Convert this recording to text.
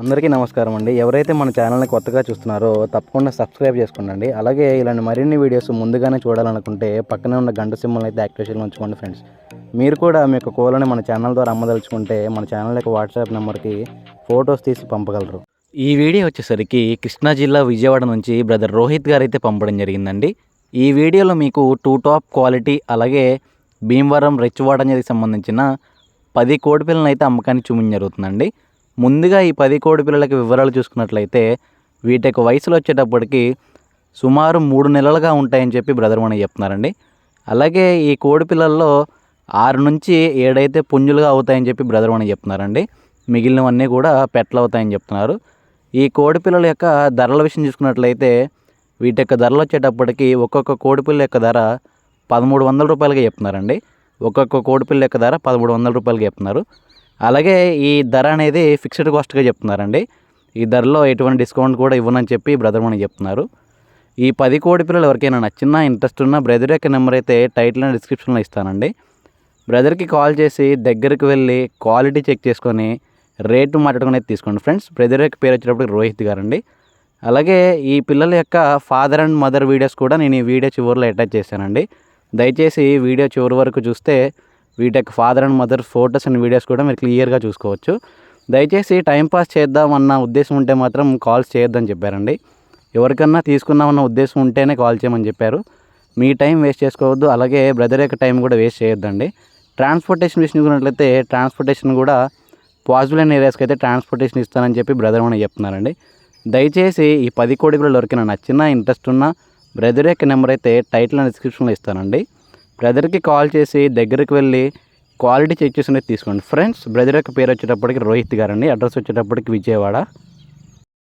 అందరికీ నమస్కారం అండి. ఎవరైతే మన ఛానల్ని కొత్తగా చూస్తున్నారో తప్పకుండా సబ్స్క్రైబ్ చేసుకోండి. అలాగే ఇలాంటి మరిన్ని వీడియోస్ ముందుగానే చూడాలనుకుంటే పక్కనే ఉన్న గంట సింబల్ని అయితే యాక్టివేషన్లో ఉంచుకోండి ఫ్రెండ్స్. మీరు కూడా మీ యొక్క కోళ్ళని మన ఛానల్ ద్వారా అమ్మదలుచుకుంటే మన ఛానల్ యొక్క వాట్సాప్ నెంబర్కి ఫొటోస్ తీసి పంపగలరు. ఈ వీడియో వచ్చేసరికి కృష్ణా జిల్లా విజయవాడ నుంచి బ్రదర్ రోహిత్ గారు అయితే పంపడం జరిగిందండి. ఈ వీడియోలో మీకు 2 టాప్ క్వాలిటీ అలాగే భీమవరం రెచ్చివాడ అనేది సంబంధించిన 10 కోడి పిల్లలను అయితే అమ్మకానికి చూపించడం జరుగుతుందండి. ముందుగా ఈ 10 కోడి పిల్లలకి వివరాలు చూసుకున్నట్లయితే వీటి యొక్క వయసులో వచ్చేటప్పటికి సుమారు 3 నెలలుగా ఉంటాయని చెప్పి బ్రదర్ మనకి చెప్తున్నారండి. అలాగే ఈ కోడి పిల్లల్లో 6 నుంచి 7 అయితే పుంజులుగా అవుతాయని చెప్పి బ్రదర్ మనకి చెప్తున్నారండి. మిగిలినవన్నీ కూడా పెట్లు అవుతాయని చెప్తున్నారు. ఈ కోడి పిల్లల యొక్క ధరల విషయం చూసుకున్నట్లయితే వీటి యొక్క ధరలు వచ్చేటప్పటికి ఒక్కొక్క కోడి పిల్ల యొక్క ధర 1300 రూపాయలుగా చెప్తున్నారండి. ఒక్కొక్క కోడి పిల్ల యొక్క ధర 1300 రూపాయలుగా చెప్తున్నారు. అలాగే ఈ ధర అనేది ఫిక్స్డ్ కాస్ట్గా చెప్తున్నారండి. ఈ ధరలో ఎటువంటి డిస్కౌంట్ కూడా ఇవ్వనని చెప్పి బ్రదర్ మనకి చెప్తున్నారు. ఈ 10 కోడి పిల్లలు ఎవరికైనా నచ్చినా ఇంట్రెస్ట్ ఉన్న బ్రదర్ యొక్క నెంబర్ అయితే టైటిల్ అండ్ డిస్క్రిప్షన్లో ఇస్తానండి. బ్రదర్కి కాల్ చేసి దగ్గరికి వెళ్ళి క్వాలిటీ చెక్ చేసుకొని రేటు మాట్లాడుకుని అయితే తీసుకోండి ఫ్రెండ్స్. బ్రదర్ యొక్క పేరు వచ్చేటప్పుడు రోహిత్ గారండి. అలాగే ఈ పిల్లల యొక్క ఫాదర్ అండ్ మదర్ వీడియోస్ కూడా నేను ఈ వీడియో చివరిలో అటాచ్ చేశానండి. దయచేసి వీడియో చివరి వరకు చూస్తే వీటి యొక్క father and mother photos and videos కూడా మీరు క్లియర్గా చూసుకోవచ్చు. దయచేసి టైంపాస్ చేద్దామన్న ఉద్దేశం ఉంటే మాత్రం కాల్స్ చేయొద్దని చెప్పారండి. ఎవరికన్నా తీసుకుందామన్న ఉద్దేశం ఉంటేనే కాల్ చేయమని చెప్పారు. మీ టైం వేస్ట్ చేసుకోవద్దు, అలాగే బ్రదర్ యొక్క టైం కూడా వేస్ట్ చేయొద్దండి. ట్రాన్స్పోర్టేషన్ విషయం చూసినట్లయితే ట్రాన్స్పోర్టేషన్ కూడా పాసిబుల్ అయిన ఏరియాస్కి అయితే ట్రాన్స్పోర్టేషన్ ఇస్తానని చెప్పి బ్రదర్ మనకి చెప్తున్నారండి. దయచేసి ఈ 10 కోడి పిల్లలు ఎవరికైనా నచ్చినా ఇంట్రెస్ట్ ఉన్న బ్రదర్ యొక్క నెంబర్ అయితే టైటిల్ అండ్ డిస్క్రిప్షన్లో ఇస్తానండి. బ్రదర్కి కాల్ చేసి దగ్గరికి వెళ్ళి క్వాలిటీ చెక్ చేసి తీసుకోండి ఫ్రెండ్స్. బ్రదర్ యొక్క పేరు వచ్చేటప్పటికి రోహిత్ గారండి. అడ్రస్ వచ్చేటప్పటికి విజయవాడ.